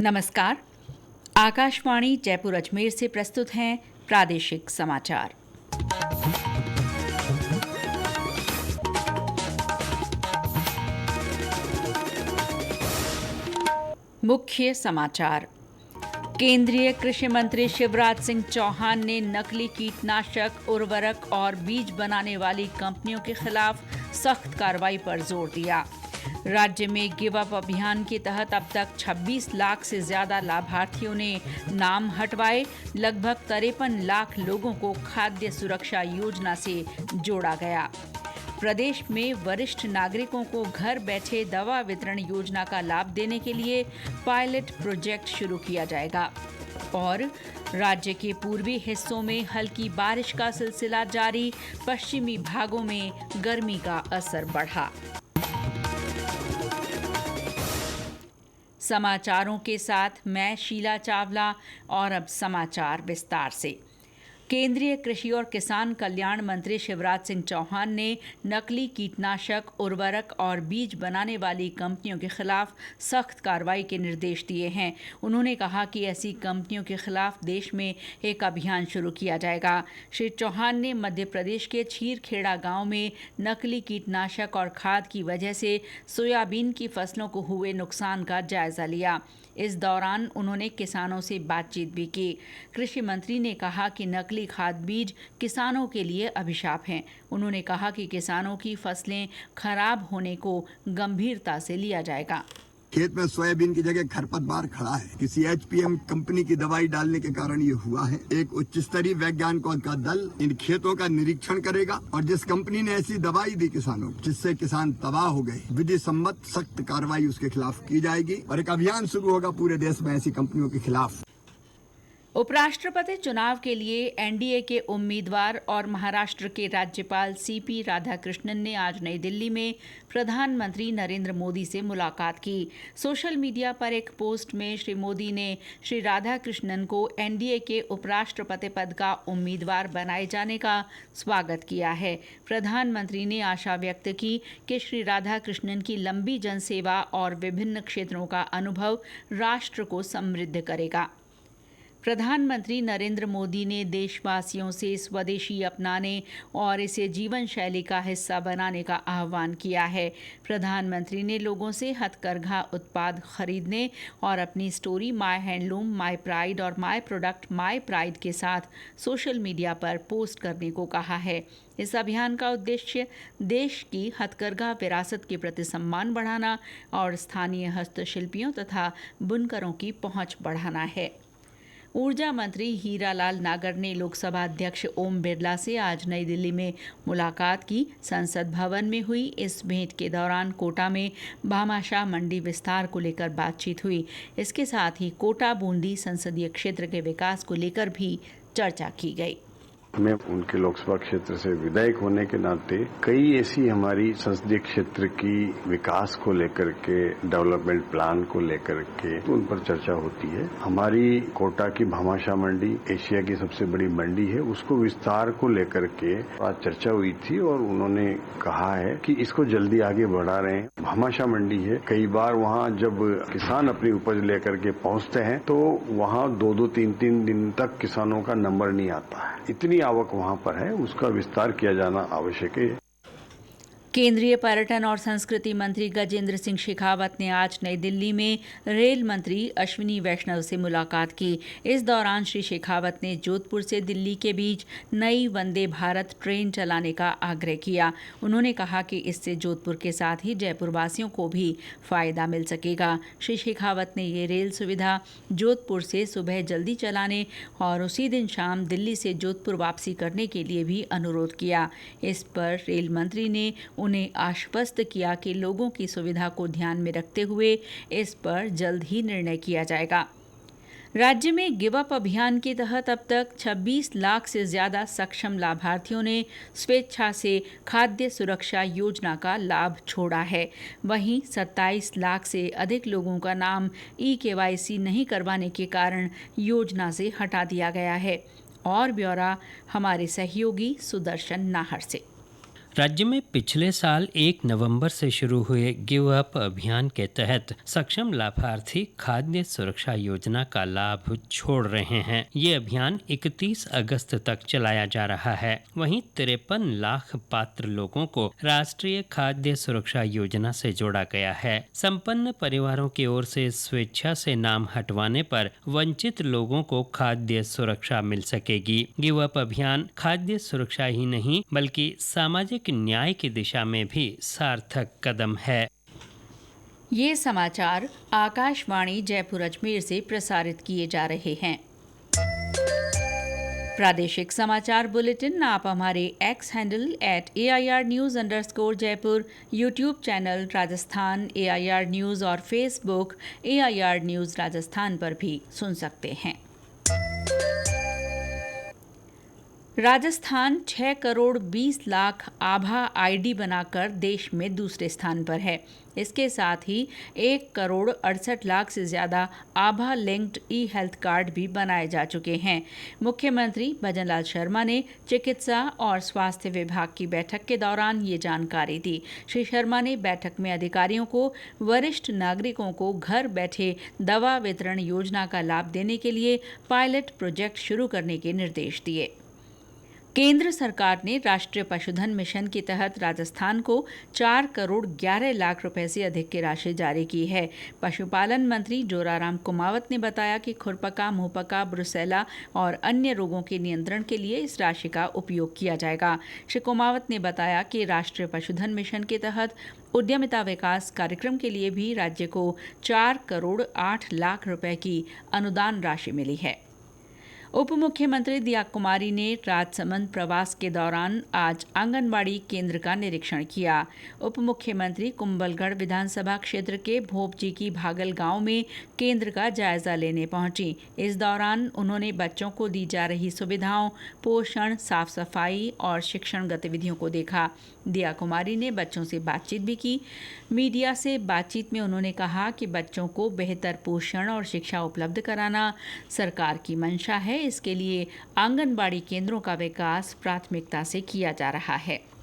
नमस्कार। आकाशवाणी जयपुर अजमेर से प्रस्तुत हैं प्रादेशिक समाचार। मुख्य समाचार। केंद्रीय कृषि मंत्री शिवराज सिंह चौहान ने नकली कीटनाशक, उर्वरक और बीज बनाने वाली कंपनियों के खिलाफ सख्त कार्रवाई पर जोर दिया। राज्य में गिव अप अभियान के तहत अब तक 26 लाख से ज्यादा लाभार्थियों ने नाम हटवाए। लगभग 53 लाख लोगों को खाद्य सुरक्षा योजना से जोड़ा गया। प्रदेश में वरिष्ठ नागरिकों को घर बैठे दवा वितरण योजना का लाभ देने के लिए पायलट प्रोजेक्ट शुरू किया जाएगा। और राज्य के पूर्वी हिस्सों में हल्की बारिश का सिलसिला जारी, पश्चिमी भागों में गर्मी का असर बढ़ा। समाचारों के साथ मैं शीला चावला और अब समाचार विस्तार से। केंद्रीय कृषि और किसान कल्याण मंत्री शिवराज सिंह चौहान ने नकली कीटनाशक, उर्वरक और बीज बनाने वाली कंपनियों के खिलाफ सख्त कार्रवाई के निर्देश दिए हैं। उन्होंने कहा कि ऐसी कंपनियों के खिलाफ देश में एक अभियान शुरू किया जाएगा। श्री चौहान ने मध्य प्रदेश के छीरखेड़ा गांव में नकली कीटनाशक और खाद की वजह से सोयाबीन की फसलों को हुए नुकसान का जायजा लिया। इस दौरान उन्होंने किसानों से बातचीत भी की। कृषि मंत्री ने कहा कि नकली खाद बीज किसानों के लिए अभिशाप हैं। उन्होंने कहा कि किसानों की फसलें खराब होने को गंभीरता से लिया जाएगा। खेत में सोयाबीन की जगह खरपतवार खड़ा है। किसी एचपीएम कंपनी की दवाई डालने के कारण ये हुआ है। एक उच्च स्तरीय वैज्ञानिकों का दल इन खेतों का निरीक्षण करेगा और जिस कंपनी ने ऐसी दवाई दी किसानों को जिससे किसान तबाह हो गए, विधि सम्मत सख्त कार्रवाई उसके खिलाफ की जाएगी और एक अभियान शुरू होगा पूरे देश में ऐसी कंपनियों के खिलाफ। उपराष्ट्रपति चुनाव के लिए एनडीए के उम्मीदवार और महाराष्ट्र के राज्यपाल सीपी राधाकृष्णन ने आज नई दिल्ली में प्रधानमंत्री नरेंद्र मोदी से मुलाकात की। सोशल मीडिया पर एक पोस्ट में श्री मोदी ने श्री राधाकृष्णन को एनडीए के उपराष्ट्रपति पद का उम्मीदवार बनाए जाने का स्वागत किया है। प्रधानमंत्री ने आशा व्यक्त की कि श्री राधाकृष्णन की लंबी जनसेवा और विभिन्न क्षेत्रों का अनुभव राष्ट्र को समृद्ध करेगा। प्रधानमंत्री नरेंद्र मोदी ने देशवासियों से स्वदेशी अपनाने और इसे जीवन शैली का हिस्सा बनाने का आह्वान किया है। प्रधानमंत्री ने लोगों से हथकरघा उत्पाद खरीदने और अपनी story my handloom, my pride और माय प्रोडक्ट माय प्राइड के साथ सोशल मीडिया पर पोस्ट करने को कहा है। इस अभियान का उद्देश्य देश की हथकरघा विरासत के प्रति सम्मान बढ़ाना और स्थानीय हस्तशिल्पियों तथा बुनकरों की पहुंच बढ़ाना है। ऊर्जा मंत्री हीरालाल नागर ने लोकसभा अध्यक्ष ओम बिरला से आज नई दिल्ली में मुलाकात की। संसद भवन में हुई इस भेंट के दौरान कोटा में भामाशाह मंडी विस्तार को लेकर बातचीत हुई। इसके साथ ही कोटा बूंदी संसदीय क्षेत्र के विकास को लेकर भी चर्चा की गई। मैं उनके लोकसभा क्षेत्र से विधायक होने के नाते कई ऐसी हमारी संसदीय क्षेत्र की विकास को लेकर के, डेवलपमेंट प्लान को लेकर के उन पर चर्चा होती है। हमारी कोटा की भामाशाह मंडी एशिया की सबसे बड़ी मंडी है, उसको विस्तार को लेकर के आज चर्चा हुई थी और उन्होंने कहा है कि इसको जल्दी आगे बढ़ा रहे हैं। भामाशाह मंडी है, कई बार वहाँ जब किसान अपनी उपज लेकर के पहुँचते हैं तो वहाँ 2-3 दिन तक किसानों का नंबर नहीं आता है। इतनी आवक वहां पर है, उसका विस्तार किया जाना आवश्यक है। केंद्रीय पर्यटन और संस्कृति मंत्री गजेंद्र सिंह शेखावत ने आज नई दिल्ली में रेल मंत्री अश्विनी वैष्णव से मुलाकात की। इस दौरान श्री शेखावत ने जोधपुर से दिल्ली के बीच नई वंदे भारत ट्रेन चलाने का आग्रह किया। उन्होंने कहा कि इससे जोधपुर के साथ ही जयपुर वासियों को भी फायदा मिल सकेगा। श्री शेखावत ने ये रेल सुविधा जोधपुर से सुबह जल्दी चलाने और उसी दिन शाम दिल्ली से जोधपुर वापसी करने के लिए भी अनुरोध किया। इस पर रेल मंत्री ने उन्हें आश्वस्त किया कि लोगों की सुविधा को ध्यान में रखते हुए इस पर जल्द ही निर्णय किया जाएगा। राज्य में गिव अप अभियान के तहत अब तक 26 लाख से ज्यादा सक्षम लाभार्थियों ने स्वेच्छा से खाद्य सुरक्षा योजना का लाभ छोड़ा है। वहीं 27 लाख से अधिक लोगों का नाम ई-केवाईसी नहीं करवाने के कारण योजना से हटा दिया गया है। और ब्यौरा हमारे सहयोगी सुदर्शन नाहर से। राज्य में पिछले साल 1 नवंबर से शुरू हुए गिव अप अभियान के तहत सक्षम लाभार्थी खाद्य सुरक्षा योजना का लाभ छोड़ रहे हैं। ये अभियान 31 अगस्त तक चलाया जा रहा है। वहीं 53 लाख पात्र लोगों को राष्ट्रीय खाद्य सुरक्षा योजना से जोड़ा गया है। संपन्न परिवारों की ओर से स्वेच्छा से नाम हटवाने पर वंचित लोगों को खाद्य सुरक्षा मिल सकेगी। गिव अप अभियान खाद्य सुरक्षा ही नहीं बल्कि सामाजिक न्याय की दिशा में भी सार्थक कदम है। ये समाचार आकाशवाणी जयपुर अजमेर से प्रसारित किए जा रहे हैं। प्रादेशिक समाचार बुलेटिन आप हमारे x handle @AIR_News_Jaipur, YouTube channel Rajasthan AIR news और फेसबुक AIR न्यूज राजस्थान पर भी सुन सकते हैं। राजस्थान 6 करोड़ 20 लाख आभा आईडी बनाकर देश में दूसरे स्थान पर है। इसके साथ ही 1 करोड़ 68 लाख से ज्यादा आभा लिंक्ड ई हेल्थ कार्ड भी बनाए जा चुके हैं। मुख्यमंत्री भजनलाल शर्मा ने चिकित्सा और स्वास्थ्य विभाग की बैठक के दौरान ये जानकारी दी। श्री शर्मा ने बैठक में अधिकारियों को वरिष्ठ नागरिकों को घर बैठे दवा वितरण योजना का लाभ देने के लिए पायलट प्रोजेक्ट शुरू करने के निर्देश दिए। केंद्र सरकार ने राष्ट्रीय पशुधन मिशन के तहत राजस्थान को 4 करोड़ 11 लाख रुपए से अधिक की राशि जारी की है। पशुपालन मंत्री जोराराम कुमावत ने बताया कि खुरपका, मुंहपका, ब्रुसेला और अन्य रोगों के नियंत्रण के लिए इस राशि का उपयोग किया जाएगा। श्री कुमावत ने बताया कि राष्ट्रीय पशुधन मिशन के तहत उद्यमिता विकास कार्यक्रम के लिए भी राज्य को 4 करोड़ 8 लाख रुपए की अनुदान राशि मिली है। उप मुख्यमंत्री दिया कुमारी ने राजसमंद प्रवास के दौरान आज आंगनबाड़ी केंद्र का निरीक्षण किया। उप मुख्यमंत्री कुंभलगढ़ विधानसभा क्षेत्र के भोपजी की भागल गांव में केंद्र का जायजा लेने पहुंची। इस दौरान उन्होंने बच्चों को दी जा रही सुविधाओं, पोषण, साफ सफाई और शिक्षण गतिविधियों को देखा। दिया कुमारी ने बच्चों से बातचीत भी की। मीडिया से बातचीत में उन्होंने कहा कि बच्चों को बेहतर पोषण और शिक्षा उपलब्ध कराना सरकार की मंशा है। इसके लिए आंगनबाड़ी केंद्रों का विकास प्राथमिकता से किया जा रहा है।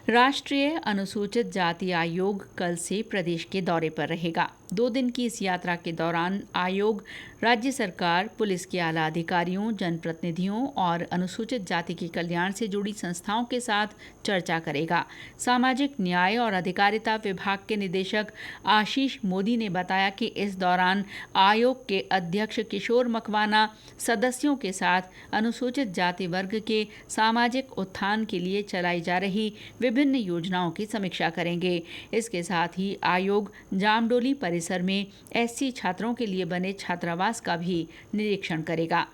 राष्ट्रीय अनुसूचित जाति आयोग कल से प्रदेश के दौरे पर रहेगा। 2 दिन की इस यात्रा के दौरान आयोग राज्य सरकार, पुलिस के आला अधिकारियों, जनप्रतिनिधियों और अनुसूचित जाति के कल्याण से जुड़ी संस्थाओं के साथ चर्चा करेगा। सामाजिक न्याय और अधिकारिता विभाग के निदेशक आशीष मोदी ने बताया कि इस दौरान आयोग के अध्यक्ष किशोर मकवाना सदस्यों के साथ अनुसूचित जाति वर्ग के सामाजिक उत्थान के लिए चलाई जा रही विभिन्न योजनाओं की समीक्षा करेंगे। इसके साथ ही आयोग जामडोली परिसर में एससी छात्रों के लिए बने छात्रावास का भी निरीक्षण करेगा।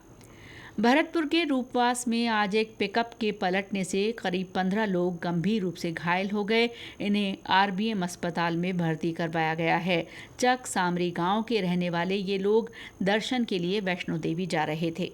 भरतपुर के रूपवास में आज एक पिकअप के पलटने से करीब 15 लोग गंभीर रूप से घायल हो गए। इन्हें आरबीएम अस्पताल में भर्ती करवाया गया है। चक सामरी गांव के रहने वाले ये लोग दर्शन के लिए वैष्णो देवी जा रहे थे।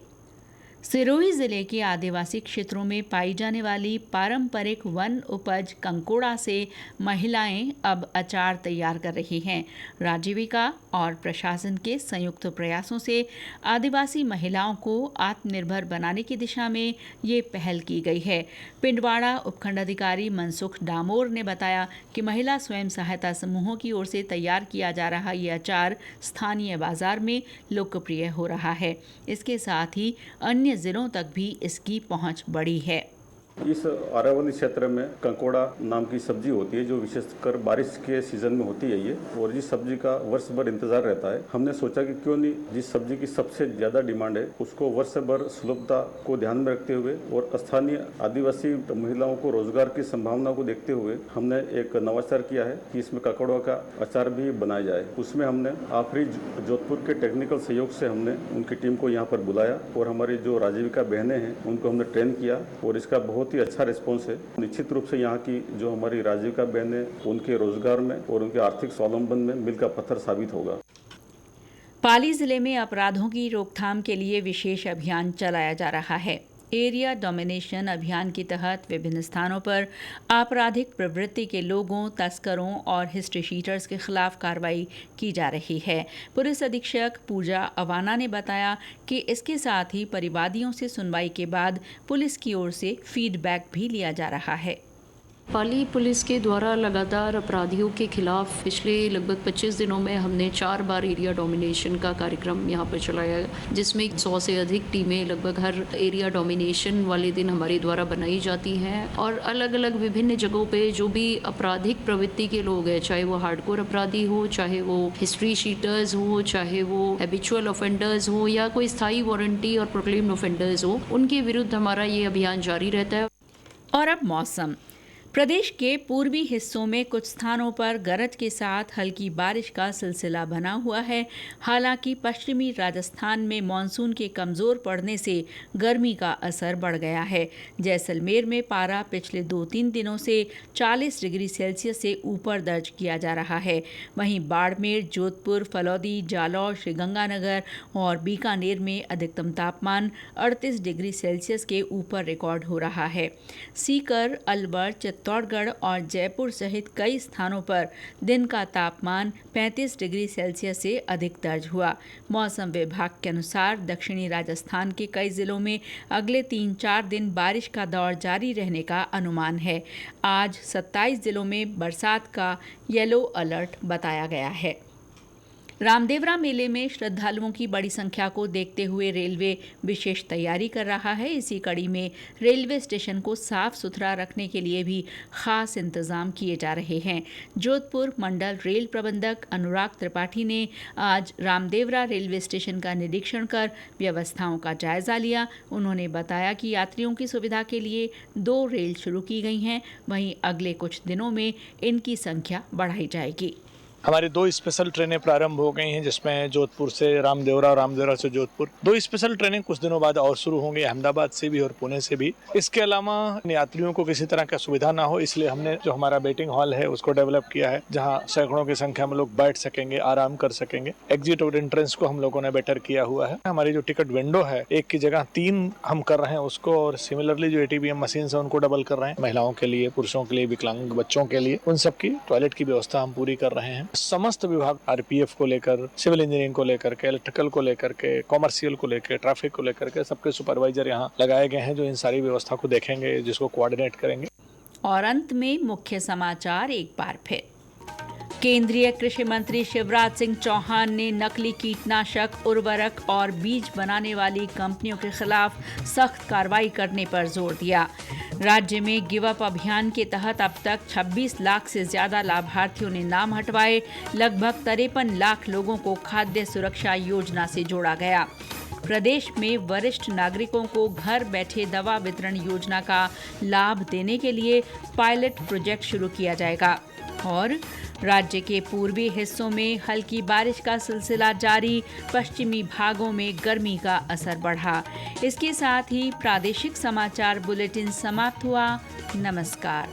सिरोही जिले के आदिवासी क्षेत्रों में पाई जाने वाली पारंपरिक वन उपज कंकोड़ा से महिलाएं अब अचार तैयार कर रही हैं। राजीविका और प्रशासन के संयुक्त प्रयासों से आदिवासी महिलाओं को आत्मनिर्भर बनाने की दिशा में ये पहल की गई है। पिंडवाड़ा उपखंड अधिकारी मनसुख डामोर ने बताया कि महिला स्वयं सहायता समूहों की ओर से तैयार किया जा रहा ये अचार स्थानीय बाजार में लोकप्रिय हो रहा है। इसके साथ ही अन्य जिलों तक भी इसकी पहुंच बढ़ी है। इस अरावली क्षेत्र में कंकोड़ा नाम की सब्जी होती है जो विशेषकर बारिश के सीजन में होती है ये, और जिस सब्जी का वर्ष भर इंतजार रहता है। हमने सोचा कि क्यों नहीं जिस सब्जी की सबसे ज्यादा डिमांड है उसको वर्ष भर सुलभता को ध्यान में रखते हुए और स्थानीय आदिवासी महिलाओं को रोजगार की संभावना को देखते हुए हमने एक नवाचार किया है कि इसमें कंकोड़ा का अचार भी बनाया जाए। उसमें हमने आखिरी जोधपुर के टेक्निकल सहयोग से हमने उनकी टीम को यहाँ पर बुलाया और हमारी जो राजीविका बहनें हैं उनको हमने ट्रेन किया और इसका बहुत ही अच्छा रिस्पॉन्स है। निश्चित रूप से यहाँ की जो हमारी राजीविका बहनें उनके रोजगार में और उनके आर्थिक स्वावलंबन में मील का पत्थर साबित होगा। पाली जिले में अपराधों की रोकथाम के लिए विशेष अभियान चलाया जा रहा है। एरिया डोमिनेशन अभियान के तहत विभिन्न स्थानों पर आपराधिक प्रवृत्ति के लोगों, तस्करों और हिस्ट्री शीटर्स के खिलाफ कार्रवाई की जा रही है। पुलिस अधीक्षक पूजा अवाना ने बताया कि इसके साथ ही परिवादियों से सुनवाई के बाद पुलिस की ओर से फीडबैक भी लिया जा रहा है। पाली पुलिस के द्वारा लगातार अपराधियों के खिलाफ पिछले लगभग 25 दिनों में हमने 4 बार एरिया डोमिनेशन का कार्यक्रम यहाँ पर चलाया, जिसमें 100 से अधिक टीमें लगभग हर एरिया डोमिनेशन वाले दिन हमारे द्वारा बनाई जाती हैं और अलग अलग विभिन्न जगहों पे जो भी आपराधिक प्रवृत्ति के लोग हैं, चाहे वो हार्डकोर अपराधी हो, चाहे वो हिस्ट्री शीटर्स हो, चाहे वो हैबिचुअल ऑफेंडर्स हो या कोई स्थायी वारंटी और प्रोक्लेम्ड ऑफेंडर्स हो, उनके विरुद्ध हमारा ये अभियान जारी रहता है। और अब मौसम। प्रदेश के पूर्वी हिस्सों में कुछ स्थानों पर गरज के साथ हल्की बारिश का सिलसिला बना हुआ है। हालांकि पश्चिमी राजस्थान में मानसून के कमज़ोर पड़ने से गर्मी का असर बढ़ गया है। जैसलमेर में पारा पिछले 2-3 दिनों से 40 डिग्री सेल्सियस से ऊपर दर्ज किया जा रहा है। वहीं बाड़मेर, जोधपुर, फलौदी, जालौर, श्रीगंगानगर और बीकानेर में अधिकतम तापमान 38 डिग्री सेल्सियस के ऊपर रिकॉर्ड हो रहा है। सीकर, अलवर, चित्तौड़गढ़ और जयपुर सहित कई स्थानों पर दिन का तापमान 35 डिग्री सेल्सियस से अधिक दर्ज हुआ। मौसम विभाग के अनुसार दक्षिणी राजस्थान के कई जिलों में अगले 3-4 दिन बारिश का दौर जारी रहने का अनुमान है। आज 27 जिलों में बरसात का येलो अलर्ट बताया गया है। रामदेवरा मेले में श्रद्धालुओं की बड़ी संख्या को देखते हुए रेलवे विशेष तैयारी कर रहा है। इसी कड़ी में रेलवे स्टेशन को साफ सुथरा रखने के लिए भी खास इंतजाम किए जा रहे हैं। जोधपुर मंडल रेल प्रबंधक अनुराग त्रिपाठी ने आज रामदेवरा रेलवे स्टेशन का निरीक्षण कर व्यवस्थाओं का जायजा लिया। उन्होंने बताया कि यात्रियों की सुविधा के लिए 2 रेल शुरू की गई हैं, वहीं अगले कुछ दिनों में इनकी संख्या बढ़ाई जाएगी। हमारी 2 स्पेशल ट्रेनें प्रारंभ हो गई हैं, जिसमें जोधपुर से रामदेवरा और रामदेवरा से जोधपुर। 2 स्पेशल ट्रेनें कुछ दिनों बाद और शुरू होंगी, अहमदाबाद से भी और पुणे से भी। इसके अलावा यात्रियों को किसी तरह का सुविधा ना हो, इसलिए हमने जो हमारा वेटिंग हॉल है उसको डेवलप किया है, जहां सैकड़ों की संख्या में लोग बैठ सकेंगे, आराम कर सकेंगे। एग्जिट और एंट्रेंस को हम लोगों ने बेटर किया हुआ है। हमारी जो टिकट विंडो है, 1 की जगह 3 हम कर रहे हैं उसको, और सिमिलरली जो ATM मशीन है उनको डबल कर रहे हैं। महिलाओं के लिए, पुरुषों के लिए, विकलांग बच्चों के लिए, उन सबकी टॉयलेट की व्यवस्था हम पूरी कर रहे हैं। समस्त विभाग RPF को लेकर, सिविल इंजीनियरिंग को लेकर के, इलेक्ट्रिकल को लेकर के, कॉमर्शियल को लेकर, ट्रैफिक को लेकर के सबके सुपरवाइजर यहाँ लगाए गए हैं, जो इन सारी व्यवस्था को देखेंगे, जिसको कोऑर्डिनेट करेंगे। और अंत में मुख्य समाचार एक बार फिर। केंद्रीय कृषि मंत्री शिवराज सिंह चौहान ने नकली कीटनाशक, उर्वरक और बीज बनाने वाली कंपनियों के खिलाफ सख्त कार्रवाई करने पर जोर दिया। राज्य में गिव अप अभियान के तहत अब तक 26 लाख से ज्यादा लाभार्थियों ने नाम हटवाए। लगभग 53 लाख लोगों को खाद्य सुरक्षा योजना से जोड़ा गया। प्रदेश में वरिष्ठ नागरिकों को घर बैठे दवा वितरण योजना का लाभ देने के लिए पायलट प्रोजेक्ट शुरू किया जाएगा। और राज्य के पूर्वी हिस्सों में हल्की बारिश का सिलसिला जारी, पश्चिमी भागों में गर्मी का असर बढ़ा। इसके साथ ही प्रादेशिक समाचार बुलेटिन समाप्त हुआ। नमस्कार।